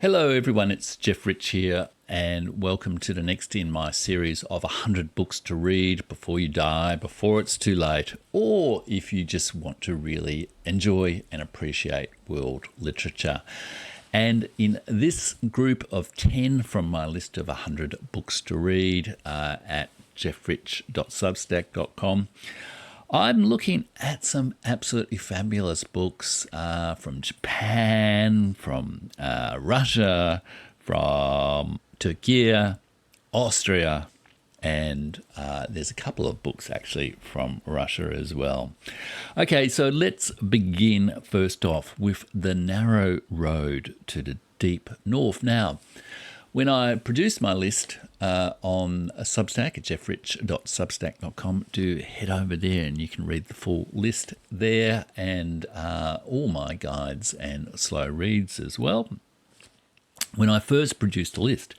Hello everyone, it's Jeff Rich here and welcome to the next in my series of 100 books to read before you die, before it's too late, or if you just want to really enjoy and appreciate world literature. And in this group of 10 from my list of 100 books to read at jeffrich.substack.com, I'm looking at some absolutely fabulous books from Japan, from Russia, from Turkey, Austria, and there's a couple of books actually from Russia as well. Okay, so let's begin first off with The Narrow Road to the Deep North. Now, when I produced my list on a Substack at jeffrich.substack.com, do head over there and you can read the full list there and all my guides and slow reads as well. When I first produced the list,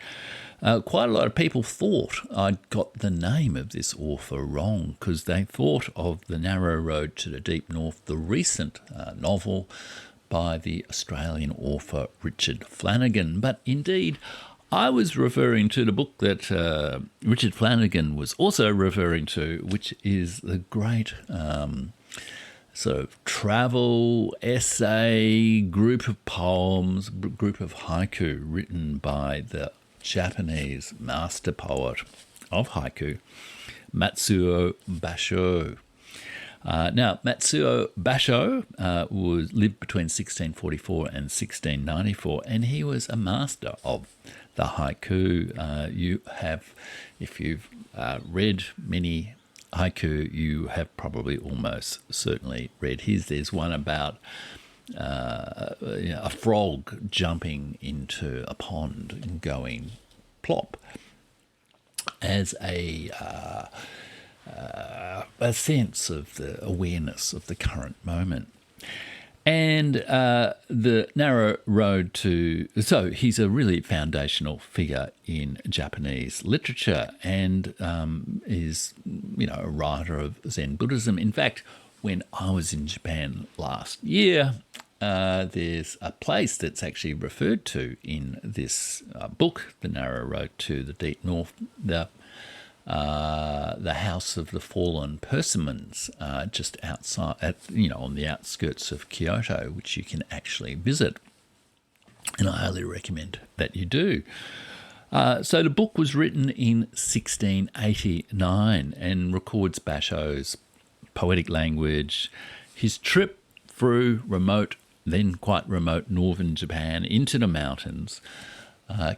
quite a lot of people thought I'd got the name of this author wrong because they thought of The Narrow Road to the Deep North, the recent novel by the Australian author Richard Flanagan. But indeed, I was referring to the book that Richard Flanagan was also referring to, which is the great sort of travel essay group of poems, group of haiku written by the Japanese master poet of haiku, Matsuo Basho. Now, Matsuo Basho lived between 1644 and 1694, and he was a master of the haiku. You have, if you've read many haiku, you have probably almost certainly read his. There's one about a frog jumping into a pond and going plop as a sense of the awareness of the current moment. And the narrow road to... So he's a really foundational figure in Japanese literature and is, a writer of Zen Buddhism. In fact, when I was in Japan last year, there's a place that's actually referred to in this book, The Narrow Road to the Deep North, the House of the Fallen Persimmons, just outside, on the outskirts of Kyoto, which you can actually visit. And I highly recommend that you do. So the book was written in 1689 and records Basho's poetic language, his trip through remote, then quite remote northern Japan into the mountains,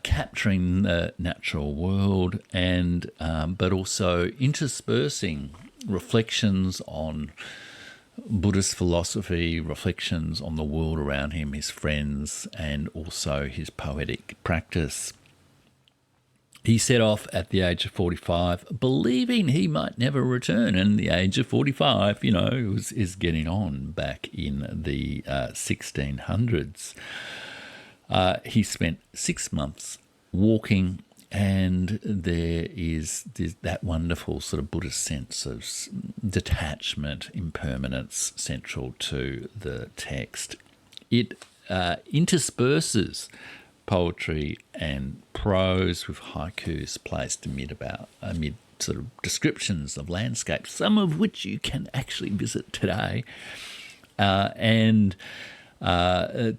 capturing the natural world and but also interspersing reflections on Buddhist philosophy, reflections on the world around him, his friends, and also his poetic practice. He set off at the age of 45, believing he might never return, and the age of 45, is getting on back in the 1600s. He spent 6 months walking, and there is that wonderful sort of Buddhist sense of detachment, impermanence central to the text. It intersperses poetry and prose with haikus placed amid sort of descriptions of landscapes, some of which you can actually visit today, and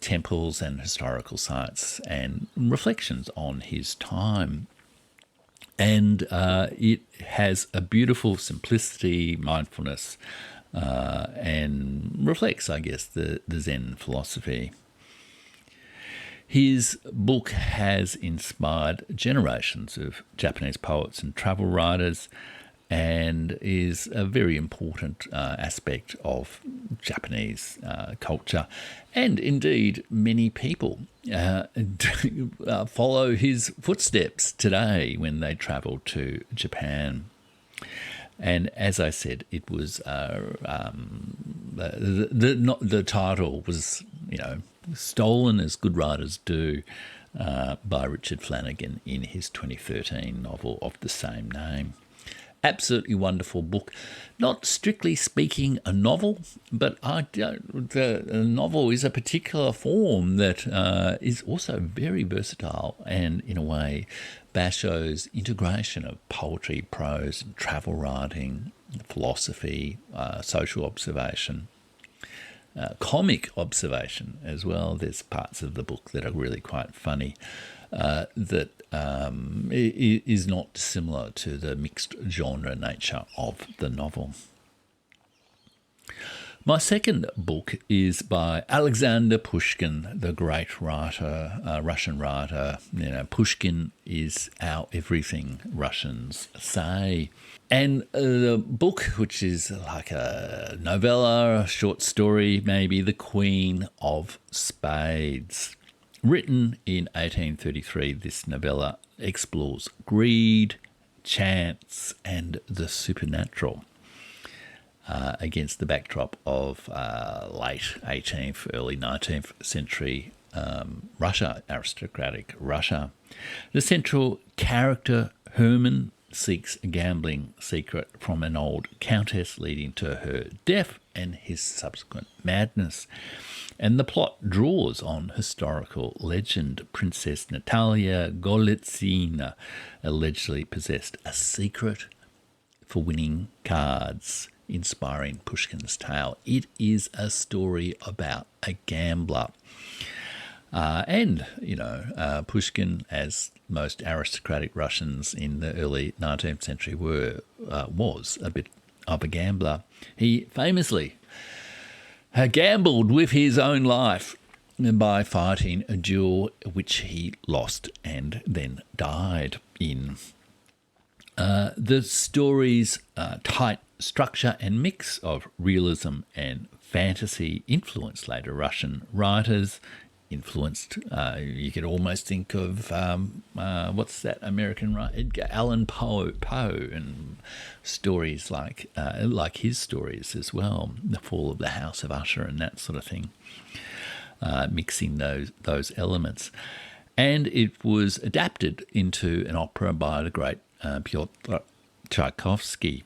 temples and historical sites and reflections on his time. And it has a beautiful simplicity, mindfulness, and reflects, I guess, the Zen philosophy. His book has inspired generations of Japanese poets and travel writers, and is a very important aspect of Japanese culture. And indeed, many people follow his footsteps today when they travel to Japan. And as I said, it was the title was, stolen, as good writers do, by Richard Flanagan in his 2013 novel of the same name. Absolutely wonderful book. Not strictly speaking a novel, but the novel is a particular form that is also very versatile, and in a way, Basho's integration of poetry, prose, and travel writing, philosophy, social observation, comic observation as well. There's parts of the book that are really quite funny that is not dissimilar to the mixed genre nature of the novel. My second book is by Alexander Pushkin, the great writer, Russian writer. Pushkin is our everything, Russians say. And the book, which is like a novella, a short story, maybe, The Queen of Spades. Written in 1833, this novella explores greed, chance, and the supernatural against the backdrop of late 18th, early 19th century Russia, aristocratic Russia. The central character, Herman, seeks a gambling secret from an old countess, leading to her death and his subsequent madness. And the plot draws on historical legend. Princess Natalia Golitsina allegedly possessed a secret for winning cards, inspiring Pushkin's tale. It is a story about a gambler. Pushkin, as most aristocratic Russians in the early 19th century was a bit of a gambler. He famously gambled with his own life by fighting a duel which he lost and then died in. The story's tight structure and mix of realism and fantasy influenced later Russian writers. You could almost think of what's that American writer, Edgar Allan Poe, and stories like his stories as well, The Fall of the House of Usher and that sort of thing, mixing those elements. And it was adapted into an opera by the great Pyotr Tchaikovsky.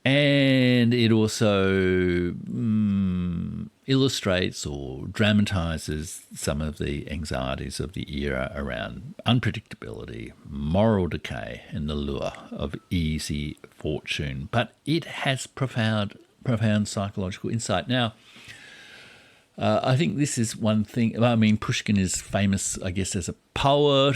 And it also illustrates or dramatises some of the anxieties of the era around unpredictability, moral decay, and the lure of easy fortune. But it has profound psychological insight. Now, I think this is one thing. I mean, Pushkin is famous, I guess, as a poet,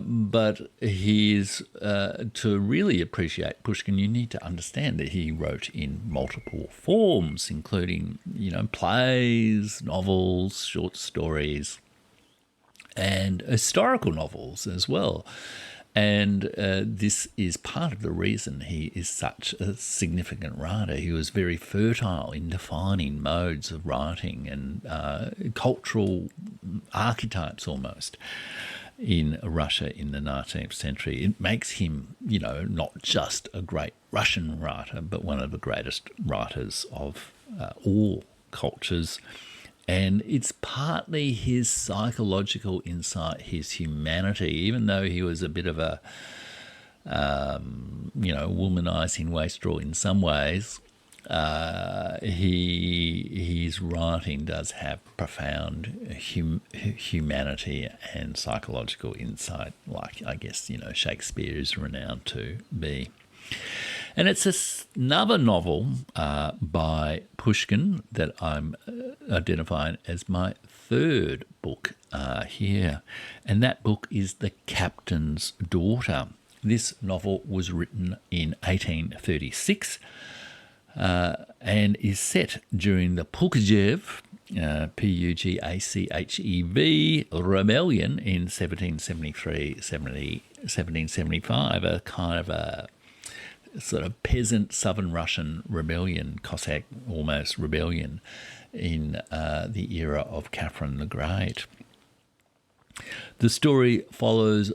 but to really appreciate Pushkin, you need to understand that he wrote in multiple forms, including, plays, novels, short stories, and historical novels as well. And this is part of the reason he is such a significant writer. He was very fertile in defining modes of writing and cultural archetypes almost in Russia in the 19th century. It makes him, not just a great Russian writer, but one of the greatest writers of all cultures. And it's partly his psychological insight, his humanity, even though he was a bit of a, womanizing wastrel in some ways. His writing does have profound humanity and psychological insight, like, I guess, Shakespeare is renowned to be. And it's another novel by Pushkin that I'm identifying as my third book here. And that book is The Captain's Daughter. This novel was written in 1836 and is set during the Pugachev, Pugachev, rebellion in 1775, a kind of a sort of peasant southern Russian rebellion, Cossack almost rebellion in the era of Catherine the Great. The story follows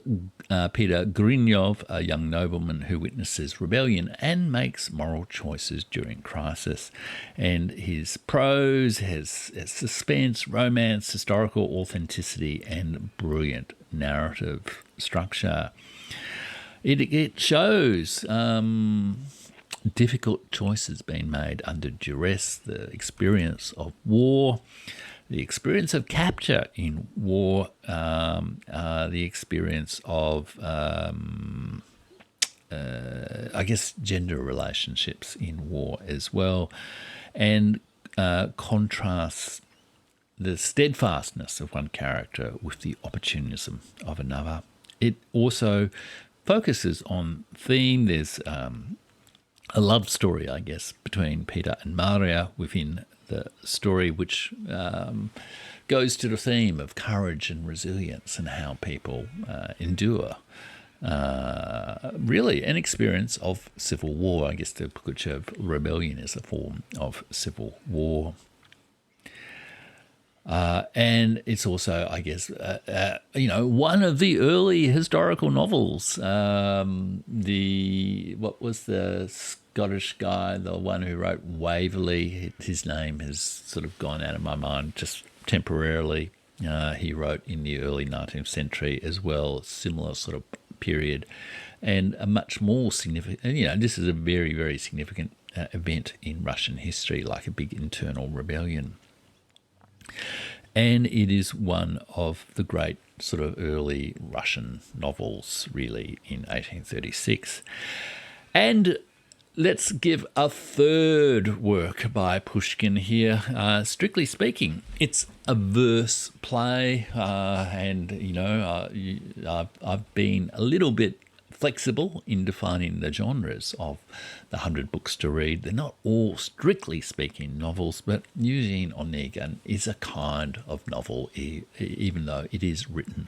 Peter Grinyov, a young nobleman who witnesses rebellion and makes moral choices during crisis. And his prose has suspense, romance, historical authenticity, and brilliant narrative structure. It shows difficult choices being made under duress, the experience of war, the experience of capture in war, the experience of, I guess, gender relationships in war as well, and contrasts the steadfastness of one character with the opportunism of another. It also focuses on theme. There's a love story, I guess, between Peter and Maria within the story, which goes to the theme of courage and resilience and how people endure. Really an experience of civil war. I guess the Pushkin rebellion is a form of civil war. And it's also, I guess, one of the early historical novels. What was the Scottish guy, the one who wrote Waverley? His name has sort of gone out of my mind just temporarily. He wrote in the early 19th century as well, similar sort of period, and a much more significant. This is a very, very significant event in Russian history, like a big internal rebellion. And it is one of the great sort of early Russian novels, really, in 1836. And let's give a third work by Pushkin here. Strictly speaking, it's a verse play, and, I've been a little bit flexible in defining the genres of the 100 books to read. They're not all, strictly speaking, novels, but Eugene Onegin is a kind of novel, even though it is written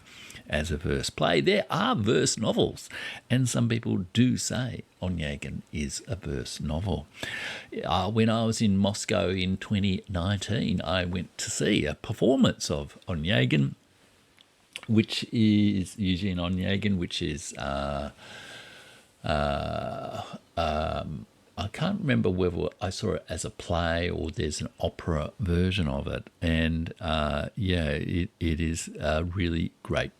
as a verse play. There are verse novels, and some people do say Onegin is a verse novel. When I was in Moscow in 2019, I went to see a performance of Onegin, which is Eugene Onegin, which is I can't remember whether I saw it as a play or there's an opera version of it, and it is a really great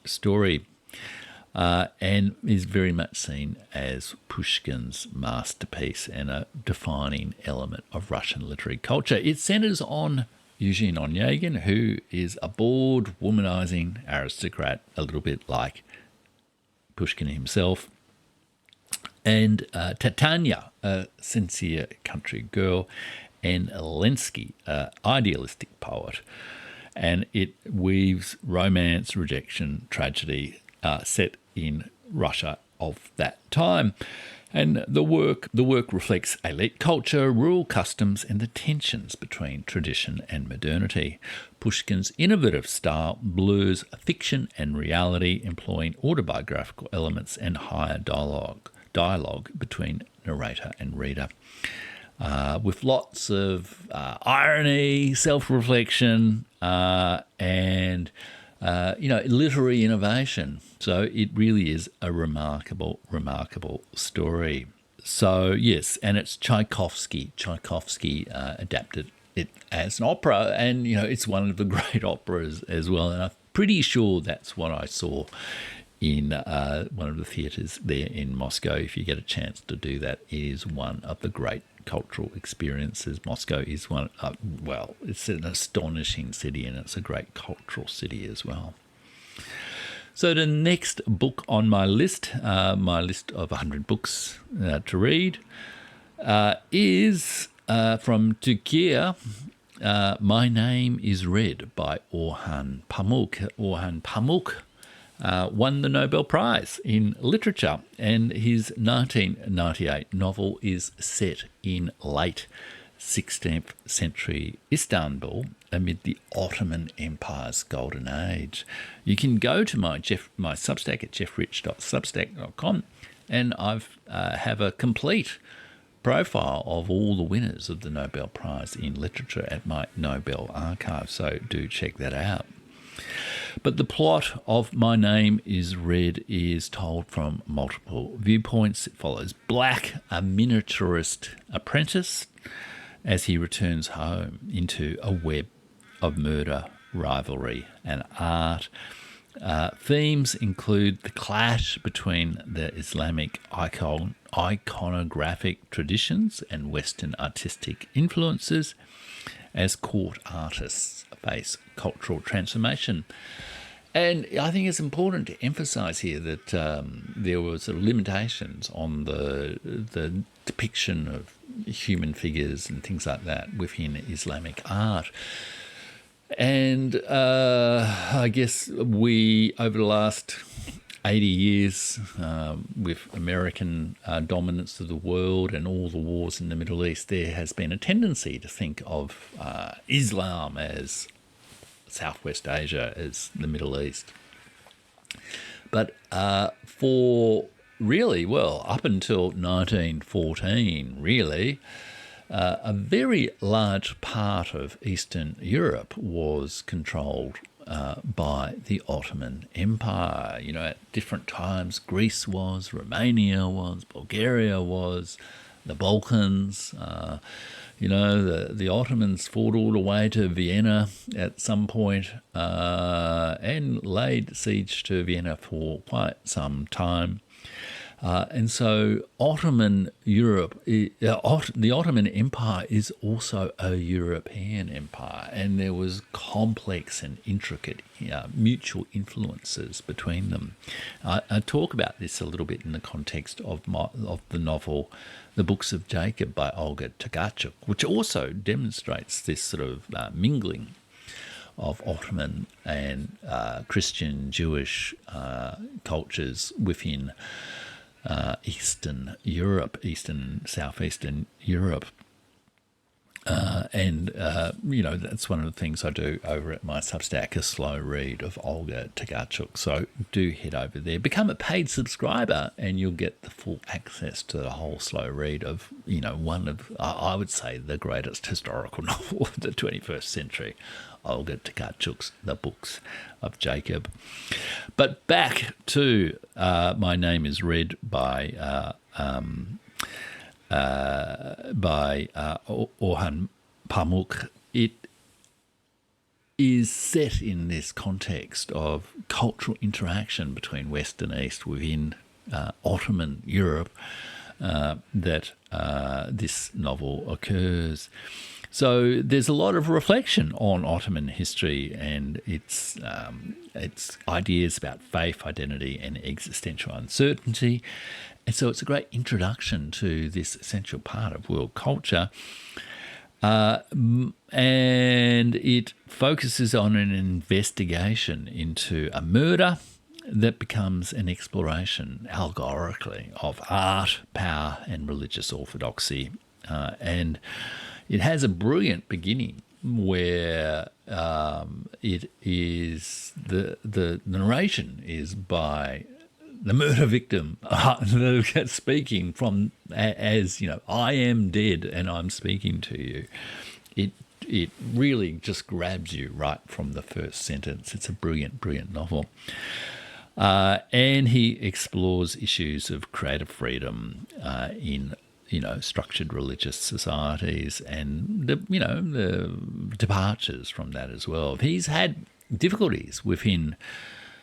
story, and is very much seen as Pushkin's masterpiece and a defining element of Russian literary culture. It centres on Eugene Onegin, who is a bored, womanising aristocrat, a little bit like Pushkin himself, and Titania, a sincere country girl, and Lensky, an idealistic poet. And it weaves romance, rejection, tragedy, set in Russia of that time. And the work reflects elite culture, rural customs, and the tensions between tradition and modernity. Pushkin's innovative style blurs fiction and reality, employing autobiographical elements and higher dialogue between narrator and reader, with lots of irony, self-reflection, and literary innovation. So it really is a remarkable story. So yes, and it's Tchaikovsky. Tchaikovsky adapted it as an opera, and it's one of the great operas as well. And I'm pretty sure that's what I saw in one of the theatres there in Moscow. If you get a chance to do that, it is one of the great cultural experiences. Moscow is one, it's an astonishing city, and it's a great cultural city as well. So the next book on my list of 100 books to read, is from Turkey. My Name is Red by Orhan Pamuk. Orhan Pamuk won the Nobel Prize in Literature, and his 1998 novel is set in late 16th century Istanbul amid the Ottoman Empire's golden age. You can go to my Substack at jeffrich.substack.com, and I've have a complete profile of all the winners of the Nobel Prize in Literature at my Nobel archive, so do check that out. But the plot of My Name is Red is told from multiple viewpoints. It follows Black, a miniaturist apprentice, as he returns home into a web of murder, rivalry and art. Themes include the clash between the Islamic iconographic traditions and Western artistic influences as court artists face cultural transformation. And I think it's important to emphasise here that there were sort of limitations on the depiction of human figures and things like that within Islamic art. And I guess we, over the last 80 years, with American dominance of the world and all the wars in the Middle East, there has been a tendency to think of Islam as Southwest Asia, as the Middle East. But for really, well, up until 1914, really, a very large part of Eastern Europe was controlled by the Ottoman Empire. You know, at different times, Greece was, Romania was, Bulgaria was, the Balkans. The Ottomans fought all the way to Vienna at some point and laid siege to Vienna for quite some time. And so Ottoman Europe, the Ottoman Empire is also a European empire, and there was complex and intricate mutual influences between them. I talk about this a little bit in the context of the novel The Books of Jacob by Olga Tokarczuk, which also demonstrates this sort of mingling of Ottoman and Christian, Jewish cultures within Eastern Europe, Southeastern Europe. That's one of the things I do over at my Substack, a slow read of Olga Tokarczuk. So do head over there, become a paid subscriber, and you'll get the full access to the whole slow read of, one of, I would say, the greatest historical novel of the 21st century, Olga Tokarczuk's The Books of Jacob. But back to My Name is Read by Orhan Pamuk. It is set in this context of cultural interaction between West and East within Ottoman Europe that this novel occurs. So there's a lot of reflection on Ottoman history and its ideas about faith, identity, and existential uncertainty. And so it's a great introduction to this essential part of world culture. And it focuses on an investigation into a murder that becomes an exploration, allegorically, of art, power, and religious orthodoxy. And it has a brilliant beginning where it is the narration is by the murder victim speaking from as I am dead and I'm speaking to you. It really just grabs you right from the first sentence. It's a brilliant novel. And he explores issues of creative freedom in structured religious societies and the departures from that as well. He's had difficulties within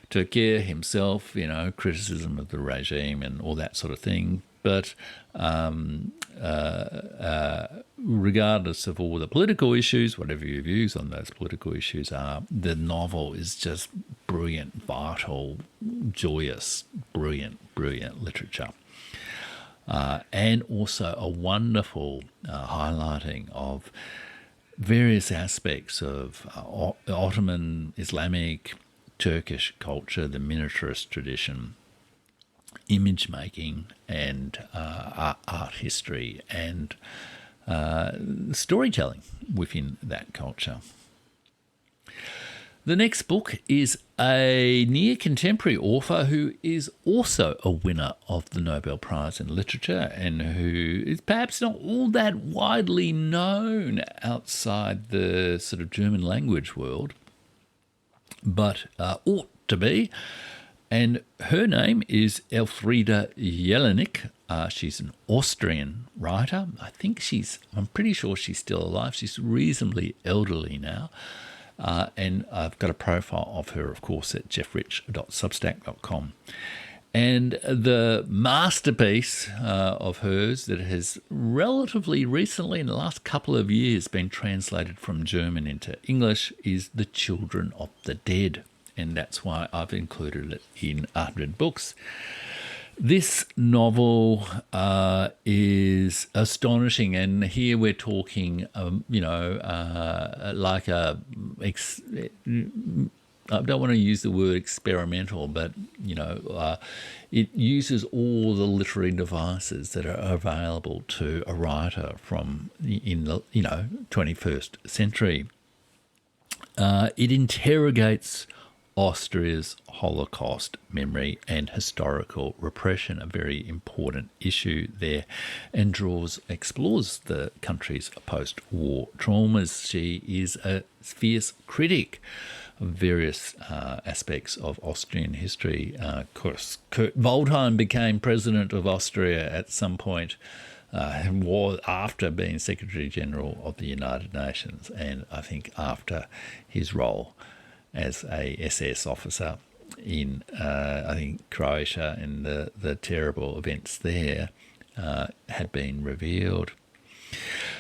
Turkey himself, criticism of the regime and all that sort of thing. But regardless of all the political issues, whatever your views on those political issues are, the novel is just brilliant, vital, joyous, brilliant literature. And also a wonderful highlighting of various aspects of Ottoman, Islamic, Turkish culture, the miniaturist tradition, image making, and art history, and storytelling within that culture. The next book is a near contemporary author who is also a winner of the Nobel Prize in Literature and who is perhaps not all that widely known outside the sort of German language world, but ought to be. And her name is Elfriede Jelinek. She's an Austrian writer. I'm pretty sure she's still alive. She's reasonably elderly now. And I've got a profile of her, of course, at jeffrich.substack.com. And the masterpiece of hers that has relatively recently, in the last couple of years, been translated from German into English is The Children of the Dead. And that's why I've included it in 100 books. This novel is astonishing, and here we're talking, like a I don't want to use the word experimental, but, it uses all the literary devices that are available to a writer from in the, 21st century. It interrogates Austria's Holocaust memory and historical repression, a very important issue there, and explores the country's post-war traumas. She is a fierce critic of various aspects of Austrian history. Of course, Kurt Waldheim became president of Austria at some point, after being Secretary General of the United Nations, and I think after his role as a SS officer in, Croatia, and the terrible events there had been revealed.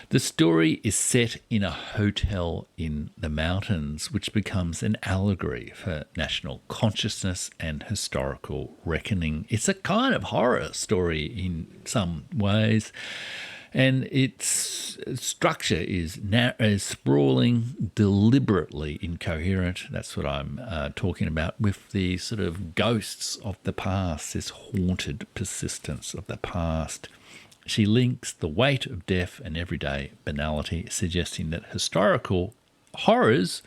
The story is set in a hotel in the mountains, which becomes an allegory for national consciousness and historical reckoning. It's a kind of horror story in some ways, and its structure is sprawling, deliberately incoherent. That's what I'm talking about, with the sort of ghosts of the past, this haunted persistence of the past. She links the weight of death and everyday banality, suggesting that historical horrors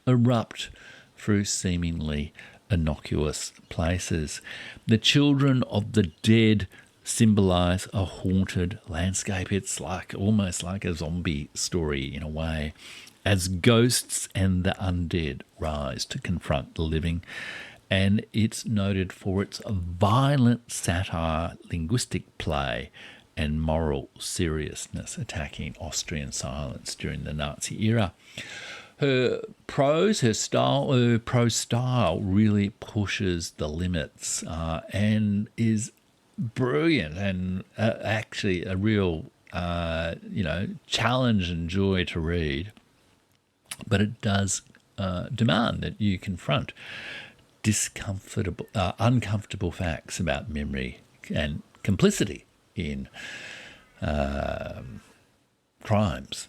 erupt through seemingly innocuous places. The children of the dead symbolise a haunted landscape. It's almost like a zombie story in a way, as ghosts and the undead rise to confront the living. And it's noted for its violent satire, linguistic play, and moral seriousness, attacking Austrian silence during the Nazi era. Her prose style really pushes the limits and is brilliant, and actually a real, challenge and joy to read. But it does demand that you confront uncomfortable facts about memory and complicity in crimes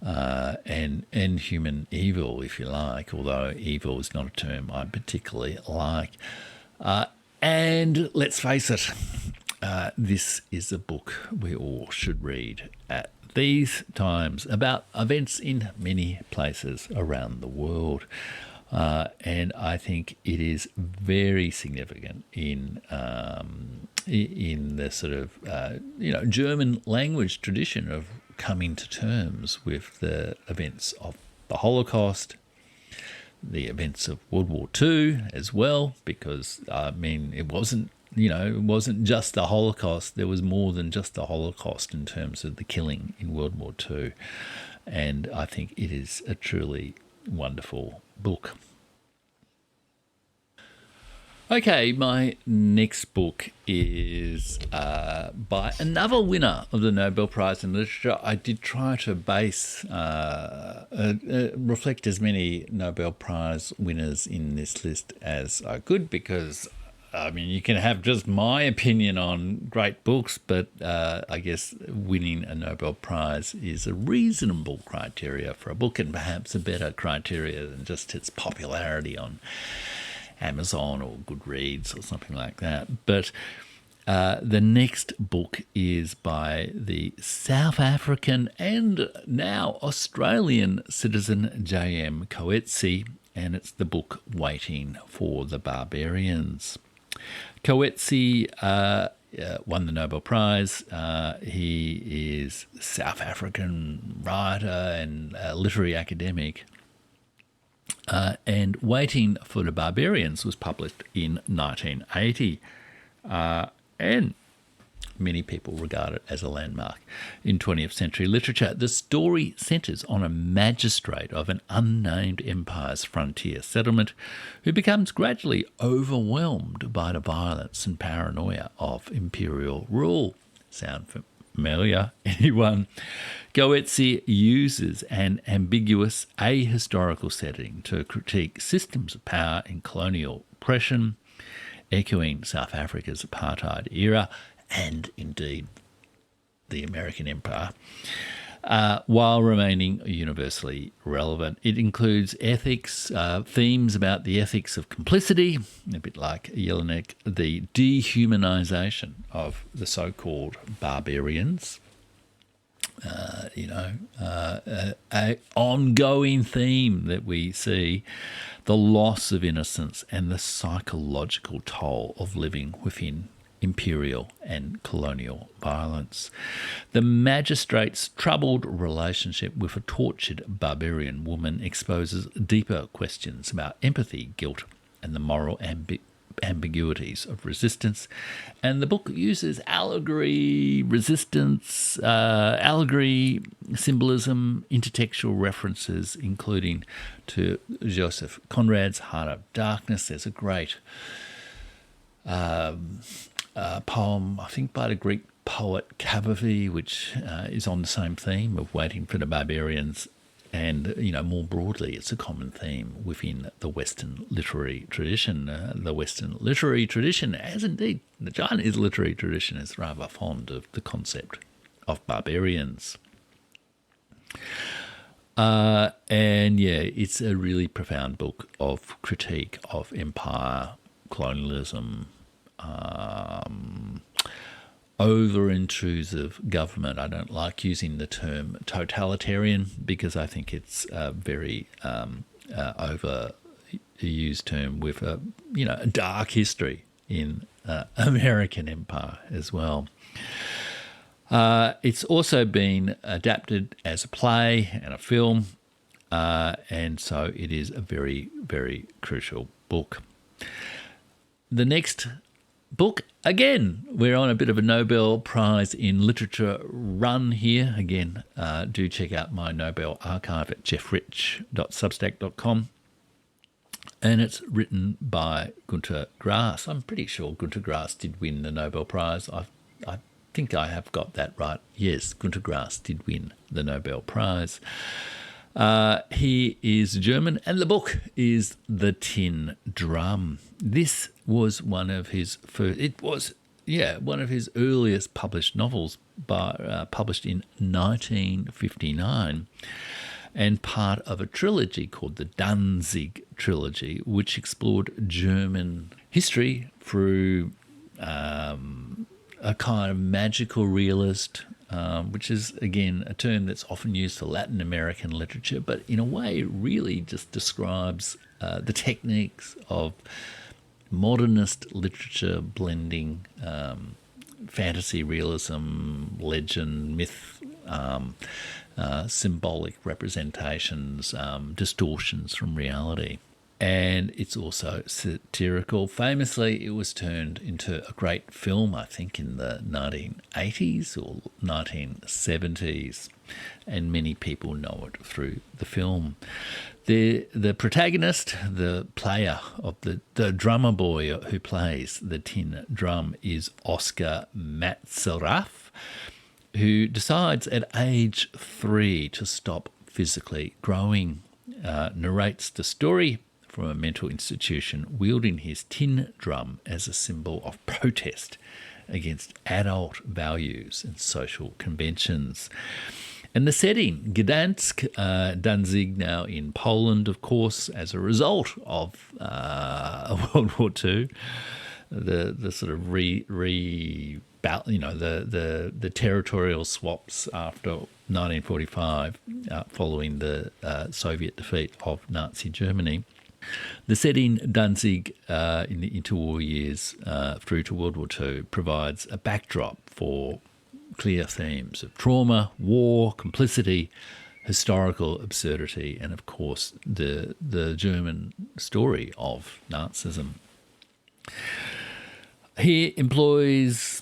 and human evil, if you like, although evil is not a term I particularly like. And let's face it, this is a book we all should read at these times, about events in many places around the world. And I think it is very significant in the sort of German language tradition of coming to terms with the events of the Holocaust, the events of World War II as well, because it wasn't just the Holocaust. There was more than just the Holocaust in terms of the killing in World War II, and I think it is a truly wonderful book. Okay, my next book is by another winner of the Nobel Prize in Literature. I did try to reflect as many Nobel Prize winners in this list as I could, because, you can have just my opinion on great books, but I guess winning a Nobel Prize is a reasonable criteria for a book, and perhaps a better criteria than just its popularity on Amazon or Goodreads or something like that. But the next book is by the South African and now Australian citizen J.M. Coetzee, and it's the book Waiting for the Barbarians. Coetzee won the Nobel Prize. He is a South African writer and literary academic. And Waiting for the Barbarians was published in 1980. And Many people regard it as a landmark in 20th century literature. The story centres on a magistrate of an unnamed empire's frontier settlement who becomes gradually overwhelmed by the violence and paranoia of imperial rule. Sound familiar? Anyone? Goetze uses an ambiguous ahistorical setting to critique systems of power in colonial oppression, echoing South Africa's apartheid era and indeed the American Empire, while remaining universally relevant. It includes ethics, themes about the ethics of complicity, a bit like Jelinek, the dehumanisation of the so-called barbarians, a ongoing theme that we see, the loss of innocence and the psychological toll of living within imperial and colonial violence. The magistrate's troubled relationship with a tortured barbarian woman exposes deeper questions about empathy, guilt, and the moral ambiguities of resistance. And the book uses allegory, resistance, allegory, symbolism, intertextual references, including to Joseph Conrad's Heart of Darkness. There's a great poem, I think, by the Greek poet Cavaphy, which is on the same theme of waiting for the barbarians. And, more broadly, it's a common theme within the Western literary tradition. The Western literary tradition, as indeed the Chinese literary tradition, is rather fond of the concept of barbarians. It's a really profound book of critique of empire, colonialism, over-intrusive government. I don't like using the term totalitarian because I think it's a very overused term with a dark history in American empire as well. It's also been adapted as a play and a film, and so it is a very, very crucial book. The next book, again, we're on a bit of a Nobel Prize in Literature run here. Again, do check out my Nobel archive at jeffrich.substack.com. And it's written by Günter Grass. I'm pretty sure Günter Grass did win the Nobel Prize. I think I have got that right. Yes, Günter Grass did win the Nobel Prize. He is German, and the book is The Tin Drum. This was one of his first. It was, one of his earliest published novels, published in 1959, and part of a trilogy called the Danzig trilogy, which explored German history through a kind of magical realist. Which is, again, a term that's often used for Latin American literature, but in a way really just describes the techniques of modernist literature blending fantasy, realism, legend, myth, symbolic representations, distortions from reality. And it's also satirical. Famously, it was turned into a great film, I think, in the 1980s or 1970s, and many people know it through the film. The protagonist, the player of the drummer boy who plays the tin drum, is Oscar Matzerath, who decides at age 3 to stop physically growing, narrates the story from a mental institution, wielding his tin drum as a symbol of protest against adult values and social conventions. And the setting, Gdansk, Danzig, now in Poland, of course, as a result of World War II, the sort of the territorial swaps after 1945, following the Soviet defeat of Nazi Germany. The setting, Danzig, in the interwar years through to World War II, provides a backdrop for clear themes of trauma, war, complicity, historical absurdity, and of course the German story of Nazism. He employs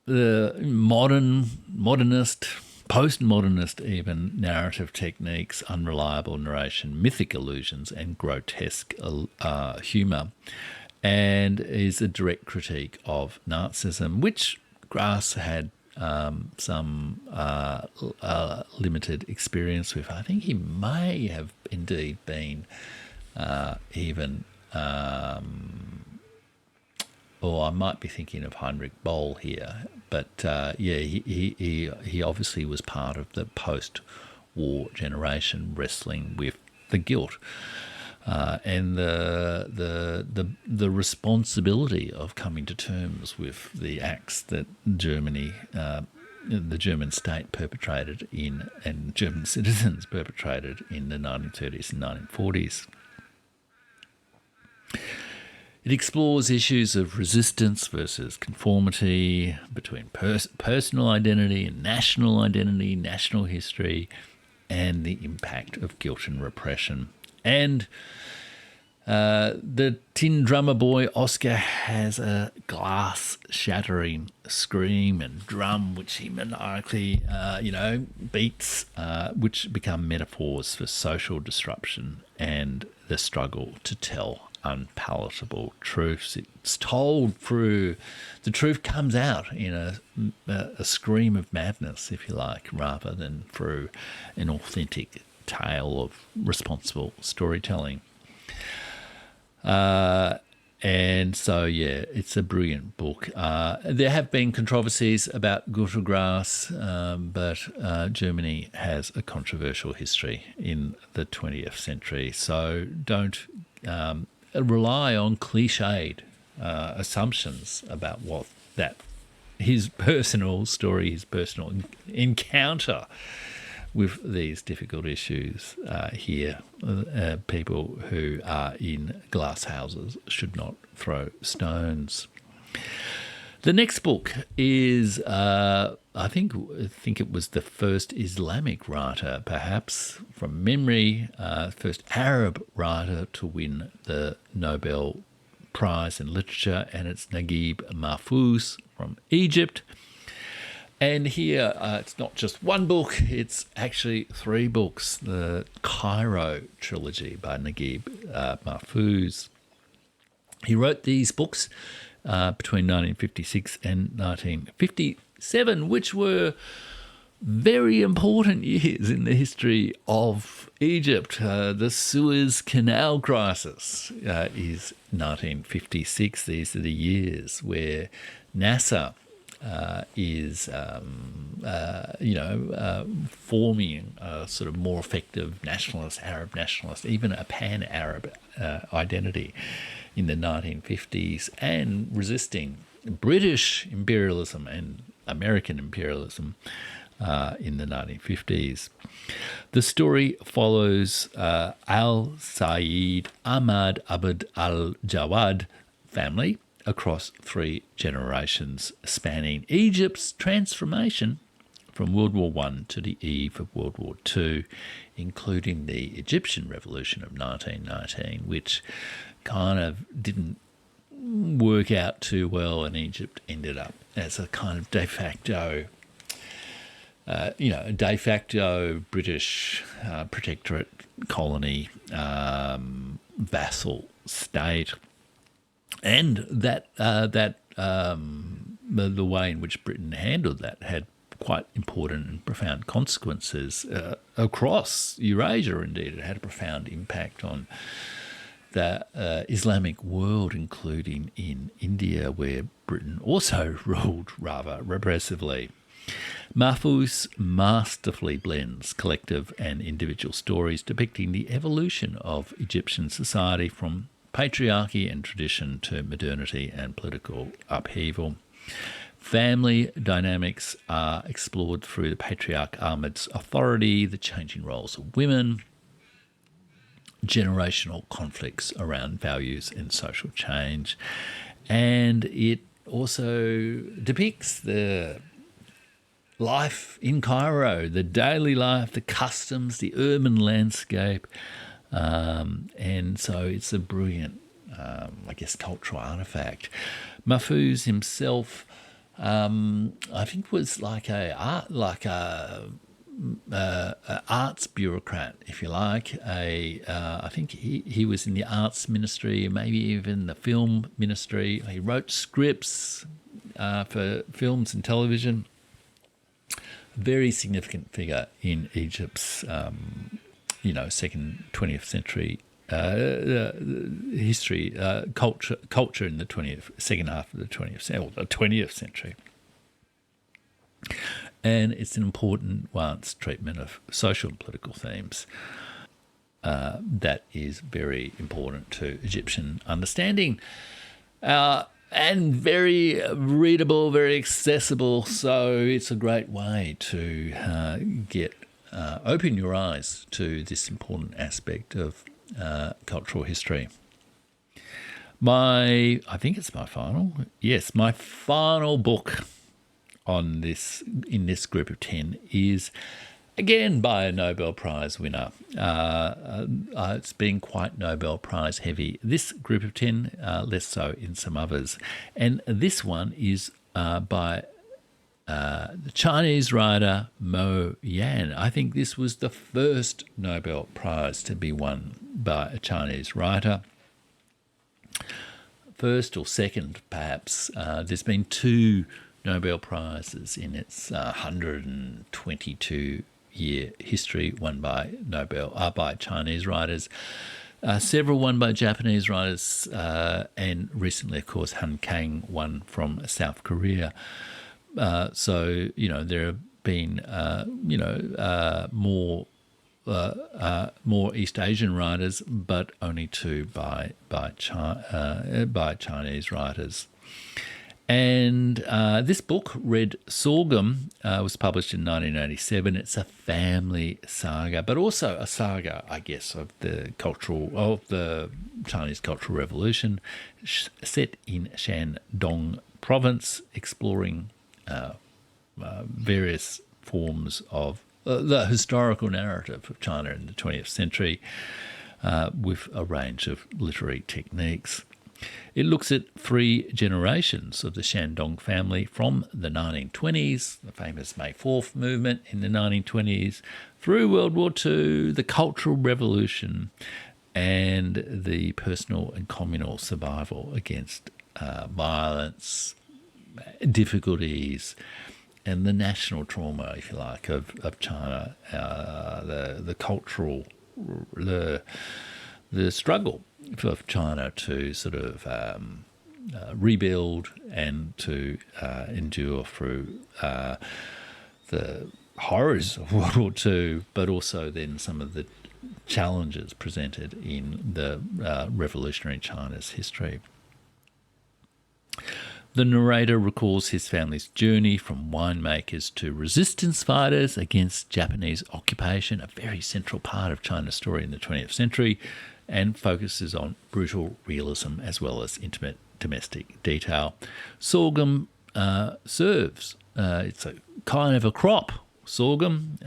the modernist, postmodernist even, narrative techniques, unreliable narration, mythic illusions, and grotesque humour, and is a direct critique of Nazism, which Grass had some limited experience with. I think he may have indeed been even... or I might be thinking of Heinrich Boll here, but he obviously was part of the post-war generation wrestling with the guilt and the responsibility of coming to terms with the acts that Germany, the German state perpetrated in, and German citizens perpetrated in the 1930s and 1940s. It explores issues of resistance versus conformity, between personal identity and national history, and the impact of guilt and repression. And the tin drummer boy Oscar has a glass-shattering scream and drum which he maniacally, beats, which become metaphors for social disruption and the struggle to tell unpalatable truths. It's told through, the truth comes out in a scream of madness, if you like, rather than through an authentic tale of responsible storytelling. And so, it's a brilliant book. There have been controversies about Günter Grass, but Germany has a controversial history in the 20th century. So don't rely on cliched assumptions about what his personal story, his personal encounter with these difficult issues here. People who are in glass houses should not throw stones. The next book is, I think it was the first Islamic writer, perhaps from memory, first Arab writer to win the Nobel Prize in Literature, and it's Naguib Mahfouz from Egypt. And here, it's not just one book, it's actually 3 books, the Cairo trilogy by Naguib Mahfouz. He wrote these books between 1956 and 1957, which were very important years in the history of Egypt. The Suez Canal crisis is 1956. These are the years where Nasser is, forming a sort of more effective nationalist, Arab nationalist, even a pan-Arab identity in the 1950s, and resisting British imperialism and American imperialism in the 1950s. The story follows Al-Said Ahmad Abd al-Jawad family across 3 generations, spanning Egypt's transformation from World War I to the eve of World War II, including the Egyptian Revolution of 1919, which kind of didn't work out too well, and Egypt ended up as a kind of de facto British protectorate colony, vassal state. And the way in which Britain handled that had quite important and profound consequences across Eurasia. Indeed, it had a profound impact on the Islamic world, including in India, where Britain also ruled rather repressively. Mahfouz masterfully blends collective and individual stories depicting the evolution of Egyptian society from patriarchy and tradition to modernity and political upheaval. Family dynamics are explored through the patriarch Ahmed's authority, the changing roles of women, generational conflicts around values and social change. And it also depicts the life in Cairo, the daily life, the customs, the urban landscape. And so it's a brilliant, cultural artefact. Mahfouz himself I think was like a arts bureaucrat, if you like. I think he was in the arts ministry, maybe even the film ministry. He wrote scripts for films and television. Very significant figure in Egypt's, second 20th century history, culture in the second half of the 20th century. And it's an important once treatment of social and political themes that is very important to Egyptian understanding. And very readable, very accessible, so it's a great way to open your eyes to this important aspect of cultural history. My final book in this group of 10 is again by a Nobel Prize winner. It's been quite Nobel Prize heavy. This group of 10, less so in some others. And this one is by the Chinese writer Mo Yan. I think this was the first Nobel Prize to be won by a Chinese writer. First or second, perhaps. There's been 2 Nobel Prizes in its 122-year history, won by by Chinese writers, several won by Japanese writers, and recently, of course, Han Kang won from South Korea. So there have been more East Asian writers, but only 2 by Chinese writers. And this book, Red Sorghum, was published in 1987. It's a family saga, but also a saga, I guess, of the Chinese Cultural Revolution, set in Shandong province, exploring various forms of the historical narrative of China in the 20th century, with a range of literary techniques. It looks at 3 generations of the Shandong family from the 1920s, the famous May 4th movement in the 1920s, through World War II, the Cultural Revolution, and the personal and communal survival against violence, difficulties, and the national trauma, if you like, of China, the cultural, the struggle for China to sort of rebuild and to endure through the horrors of World War II, but also then some of the challenges presented in the revolutionary China's history. The narrator recalls his family's journey from winemakers to resistance fighters against Japanese occupation, a very central part of China's story in the 20th century, and focuses on brutal realism as well as intimate domestic detail. Sorghum serves, it's a kind of a crop. Sorghum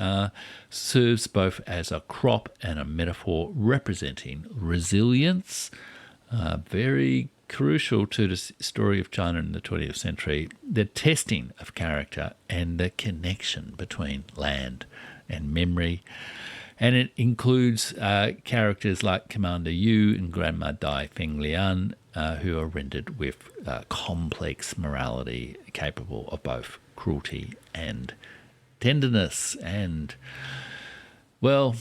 serves both as a crop and a metaphor representing resilience, very crucial to the story of China in the 20th century, the testing of character and the connection between land and memory. And it includes characters like Commander Yu and Grandma Dai Fenglian, who are rendered with complex morality capable of both cruelty and tenderness. And, well,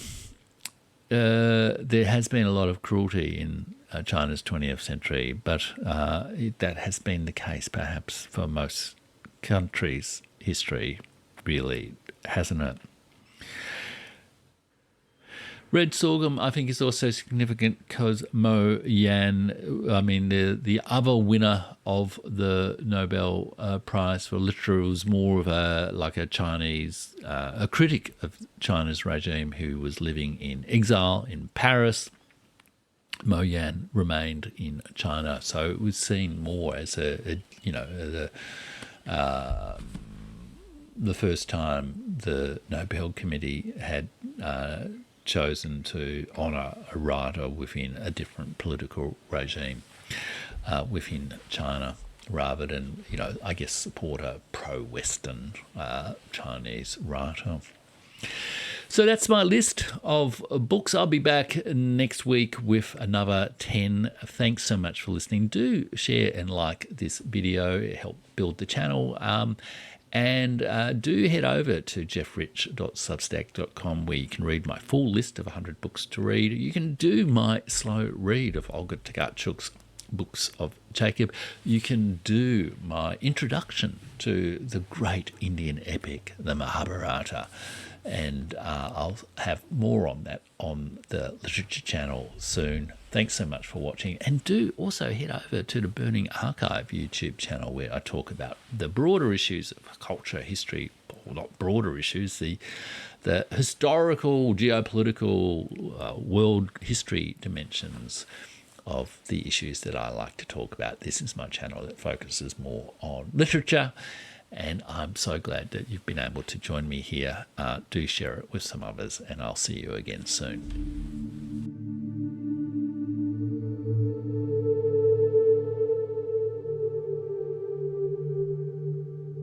there has been a lot of cruelty in China's 20th century, but that has been the case perhaps for most countries' history, really, hasn't it? Red Sorghum, I think, is also significant because Mo Yan, the other winner of the Nobel Prize for Literature, was more of a Chinese, a critic of China's regime who was living in exile in Paris. Mo Yan remained in China, so it was seen more as the first time the Nobel Committee had chosen to honour a writer within a different political regime within China. rather than, I guess, support a pro-Western Chinese writer. So that's my list of books. I'll be back next week with another 10. Thanks so much for listening. Do share and like this video. It helps build the channel. And do head over to jeffrich.substack.com where you can read my full list of 100 books to read. You can do my slow read of Olga Tokarczuk's Books of Jacob. You can do my introduction to the great Indian epic, the Mahabharata. And I'll have more on that on the Literature channel soon. Thanks so much for watching. And do also head over to the Burning Archive YouTube channel where I talk about the broader issues of culture, history, or not broader issues, the historical, geopolitical, world history dimensions of the issues that I like to talk about. This is my channel that focuses more on literature. And I'm so glad that you've been able to join me here. Do share it with some others, and I'll see you again soon.